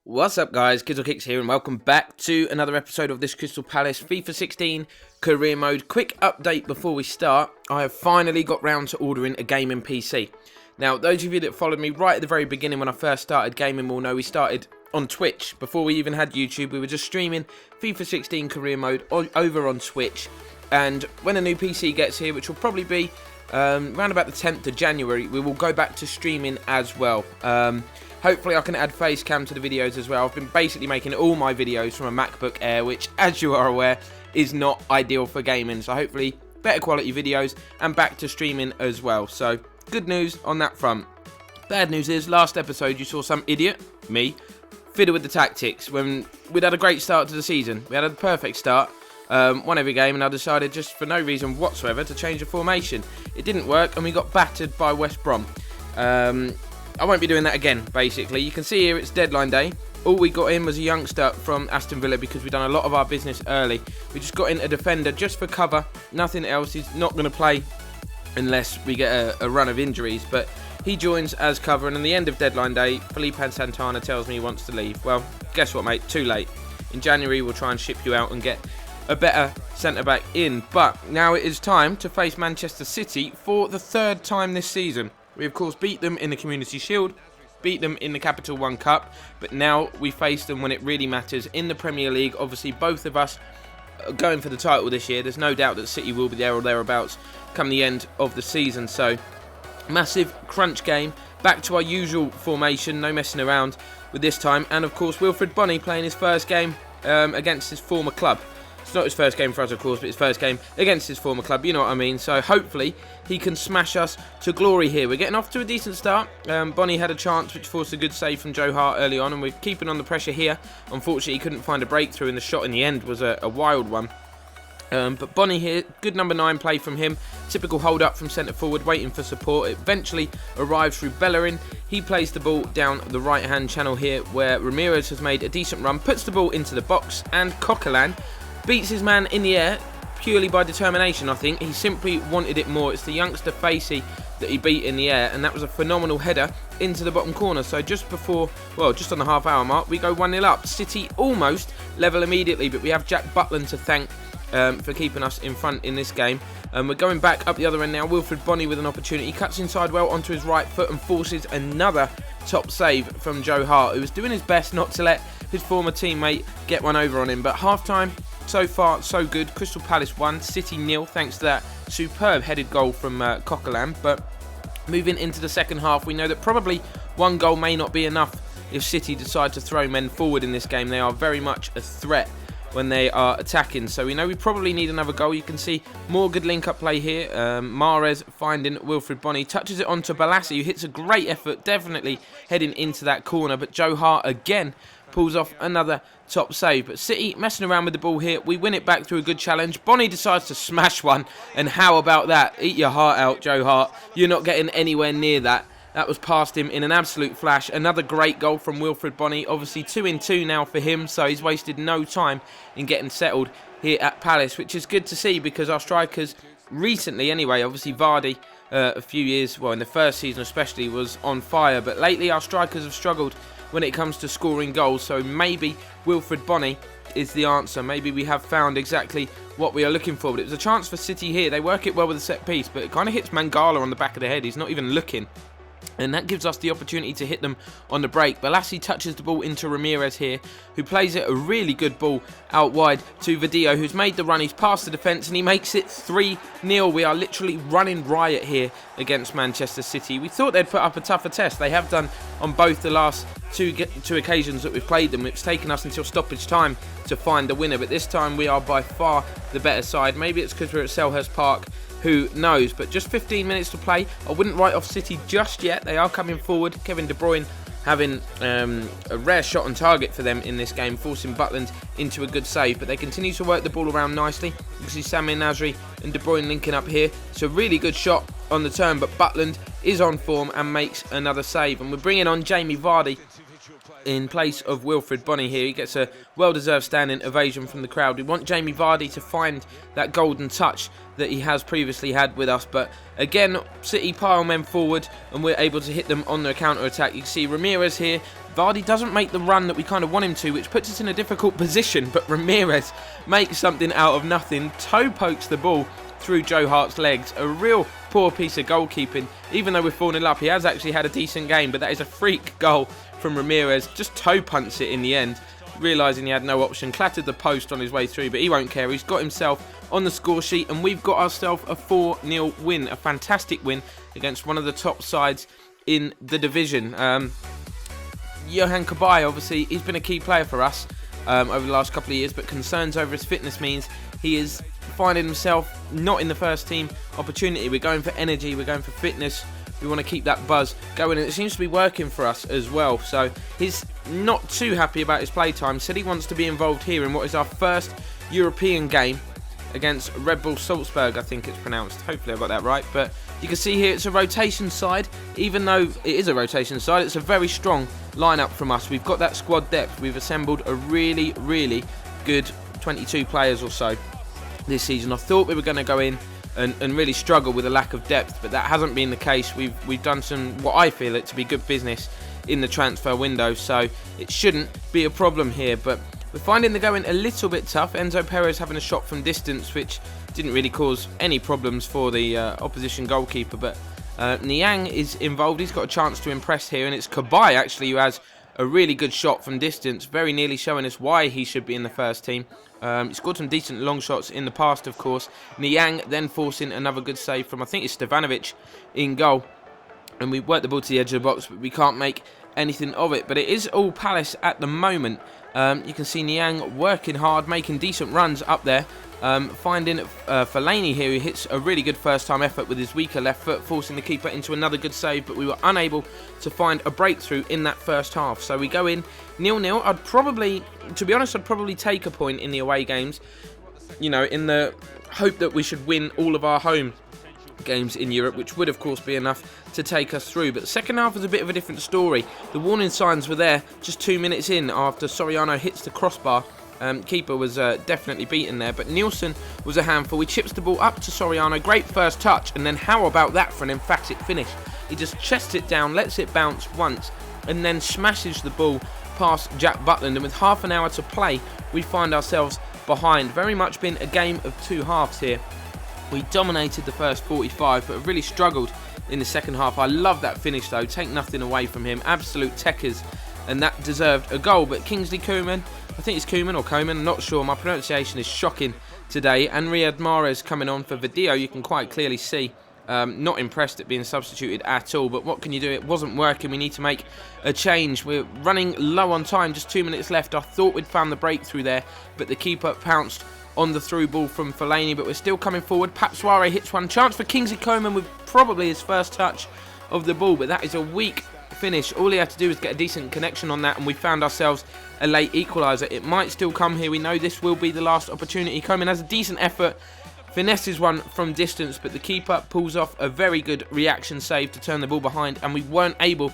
What's up guys, Kizzle Kicks here and welcome back to another episode of this Crystal Palace FIFA 16 career mode. Quick update before we start, I have finally got round to ordering a gaming PC. Now those of you that followed me right at the very beginning when I first started gaming will know we started on Twitch. Before we even had YouTube, we were just streaming FIFA 16 career mode over on Twitch. And when a new PC gets here, which will probably be around about the 10th of January, we will go back to streaming as well. Hopefully I can add face cam to the videos as well. I've been basically making all my videos from a MacBook Air, which, as you are aware, is not ideal for gaming. So hopefully better quality videos and back to streaming as well. So good news on that front. Bad news is, last episode you saw some idiot, me, fiddle with the tactics when we'd had a great start to the season. We had a perfect start, won every game, and I decided just for no reason whatsoever to change the formation. It didn't work and we got battered by West Brom. I won't be doing that again, basically. You can see here it's deadline day. All we got in was a youngster from Aston Villa because we've done a lot of our business early. We just got in a defender just for cover, nothing else. He's not going to play unless we get a run of injuries, but he joins as cover, and in the end of deadline day, Felipe Santana tells me he wants to leave. Well, guess what, mate? Too late. In January, we'll try and ship you out and get a better centre-back in. But now it is time to face Manchester City for the third time this season. We, of course, beat them in the Community Shield, beat them in the Capital One Cup, but now we face them when it really matters in the Premier League. Obviously, both of us are going for the title this year. There's no doubt that City will be there or thereabouts come the end of the season. So, massive crunch game. Back to our usual formation, no messing around with this time. And, of course, Wilfried Bony playing his first game against his former club. It's not his first game for us, of course, but his first game against his former club, you know what I mean. So hopefully he can smash us to glory here. We're getting off to a decent start. Bonnie had a chance which forced a good save from Joe Hart early on, and we're keeping on the pressure here. Unfortunately, he couldn't find a breakthrough, and the shot in the end was a wild one. But Bonnie here, good number 9 play from him. Typical hold up from centre forward, waiting for support. It eventually arrives through Bellerin. He plays the ball down the right hand channel here, where Ramirez has made a decent run, puts the ball into the box, and Coquelin beats his man in the air purely by determination. I think he simply wanted it more. It's the youngster Facey that he beat in the air, and that was a phenomenal header into the bottom corner. So just before, well, just on the half-hour mark, we go 1-0 up. City almost level immediately, but we have Jack Butland to thank for keeping us in front in this game. We're going back up the other end now. Wilfried Bony with an opportunity. He cuts inside well onto his right foot and forces another top save from Joe Hart, who was doing his best not to let his former teammate get one over on him. But half-time, so far, so good. Crystal Palace 1, City 0, thanks to that superb headed goal from Coquelin. But moving into the second half, we know that probably one goal may not be enough if City decide to throw men forward in this game. They are very much a threat when they are attacking, so we know we probably need another goal. You can see more good link-up play here. Mahrez finding Wilfried Bony, touches it onto Balassi, who hits a great effort, definitely heading into that corner, but Joe Hart again pulls off another top save. But City messing around with the ball here. We win it back through a good challenge. Bony decides to smash one, and how about that? Eat your heart out, Joe Hart. You're not getting anywhere near that. That was past him in an absolute flash. Another great goal from Wilfried Bony. Obviously 2-2 now for him, so he's wasted no time in getting settled here at Palace, which is good to see because our strikers recently anyway, obviously Vardy a few years, well in the first season especially, was on fire, but lately our strikers have struggled when it comes to scoring goals, so maybe Wilfried Bony is the answer. Maybe we have found exactly what we are looking for. But it was a chance for City here. They work it well with a set piece, but it kind of hits Mangala on the back of the head. He's not even looking, and that gives us the opportunity to hit them on the break. Balassi touches the ball into Ramirez here, who plays it a really good ball out wide to Vidio, who's made the run. He's past the defence and he makes it 3-0. We are literally running riot here against Manchester City. We thought they'd put up a tougher test. They have done on both the last two occasions that we've played them. It's taken us until stoppage time to find the winner, but this time we are by far the better side. Maybe it's because we're at Selhurst Park, who knows, but just 15 minutes to play. I wouldn't write off City just yet. They are coming forward. Kevin De Bruyne having a rare shot on target for them in this game, forcing Butland into a good save, but they continue to work the ball around nicely. You can see Samir Nasri and De Bruyne linking up here. It's a really good shot on the turn, but Butland is on form and makes another save, and we're bringing on Jamie Vardy in place of Wilfried Bony here. He gets a well-deserved standing ovation from the crowd. We want Jamie Vardy to find that golden touch that he has previously had with us, but again, City pile men forward and we're able to hit them on their counter-attack. You can see Ramirez here Vardy doesn't make the run that we kind of want him to, which puts us in a difficult position, but Ramirez makes something out of nothing, toe pokes the ball through Joe Hart's legs. A real poor piece of goalkeeping. Even though we're 4-0 up, he has actually had a decent game, but that is a freak goal from Ramirez. Just toe punts it in the end, realising he had no option, clattered the post on his way through, but he won't care. He's got himself on the score sheet, and we've got ourselves a 4-0 win, a fantastic win against one of the top sides in the division. Yohan Cabaye, obviously, he's been a key player for us over the last couple of years, but concerns over his fitness means he is finding himself not in the first team opportunity. We're going for energy, we're going for fitness, we want to keep that buzz going, and it seems to be working for us as well. So he's not too happy about his playtime, said he wants to be involved here in what is our first European game against Red Bull Salzburg, I think it's pronounced. Hopefully I got that right. But you can see here it's a rotation side. Even though it is a rotation side, it's a very strong lineup from us. We've got that squad depth. We've assembled a really, really good 22 players or so this season. I thought we were going to go in and really struggle with a lack of depth, but that hasn't been the case. We've done some, what I feel it to be, good business in the transfer window, so it shouldn't be a problem here. But we're finding the going a little bit tough. Enzo Perez having a shot from distance, which didn't really cause any problems for the opposition goalkeeper, but Niang is involved. He's got a chance to impress here, and it's Cabaye actually who has a really good shot from distance, very nearly showing us why he should be in the first team. He scored some decent long shots in the past, of course. Niang then forcing another good save from, I think it's Stevanovic, in goal. And we work the ball to the edge of the box, but we can't make anything of it. But it is all Palace at the moment. You can see Niang working hard, making decent runs up there. Finding Fellaini here, who hits a really good first-time effort with his weaker left foot, forcing the keeper into another good save, but we were unable to find a breakthrough in that first half. So we go in 0-0. I'd probably, to be honest, I'd probably take a point in the away games, you know, in the hope that we should win all of our home games in Europe, which would of course be enough to take us through. But the second half was a bit of a different story. The warning signs were there just 2 minutes in after Soriano hits the crossbar. Keeper was definitely beaten there, but Nielsen was a handful. He chips the ball up to Soriano, great first touch, and then how about that for an emphatic finish? He just chests it down, lets it bounce once, and then smashes the ball past Jack Butland, and with half an hour to play, we find ourselves behind. Very much been a game of two halves here. We dominated the first 45, but have really struggled in the second half. I love that finish though, take nothing away from him, absolute techers, and that deserved a goal. But Kingsley Coman, I think it's Koeman or Coman, I'm not sure, my pronunciation is shocking today, and Riyad Mahrez coming on for video, you can quite clearly see. Not impressed at being substituted at all, but what can you do? It wasn't working. We need to make a change. We're running low on time, just 2 minutes left. I thought we'd found the breakthrough there, but the keeper pounced on the through ball from Fellaini, but we're still coming forward. Pat Suarez hits one. Chance for Kingsley Coman with probably his first touch of the ball, but that is a weak finish. All he had to do was get a decent connection on that, and we found ourselves a late equaliser. It might still come here. We know this will be the last opportunity. Coman has a decent effort, finesses one from distance, but the keeper pulls off a very good reaction save to turn the ball behind, and we weren't able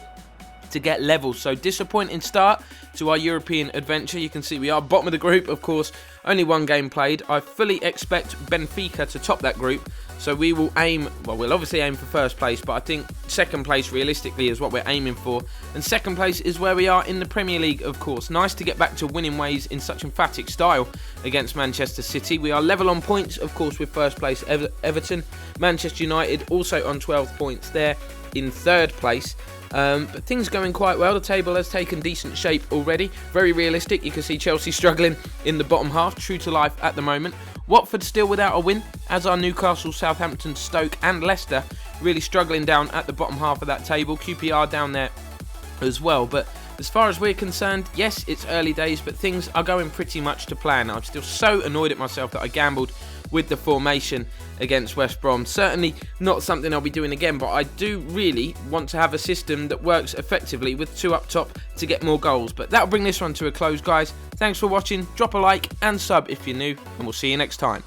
to get level. So disappointing start to our European adventure. You can see we are bottom of the group, of course, only one game played. I fully expect Benfica to top that group, so we will aim, well, we'll obviously aim for first place, but I think second place realistically is what we're aiming for, and second place is where we are in the Premier League, of course. Nice to get back to winning ways in such emphatic style against Manchester City. We are level on points, of course, with first place Everton. Manchester United also on 12 points there in third place. But things going quite well. The table has taken decent shape already. Very realistic. You can see Chelsea struggling in the bottom half, true to life at the moment. Watford still without a win, as are Newcastle, Southampton, Stoke and Leicester, really struggling down at the bottom half of that table. QPR down there as well. But as far as we're concerned, yes, it's early days, but things are going pretty much to plan. I'm still so annoyed at myself that I gambled with the formation against West Brom. Certainly not something I'll be doing again, but I do really want to have a system that works effectively with two up top to get more goals. But that'll bring this one to a close, guys. Thanks for watching. Drop a like and sub if you're new, and we'll see you next time.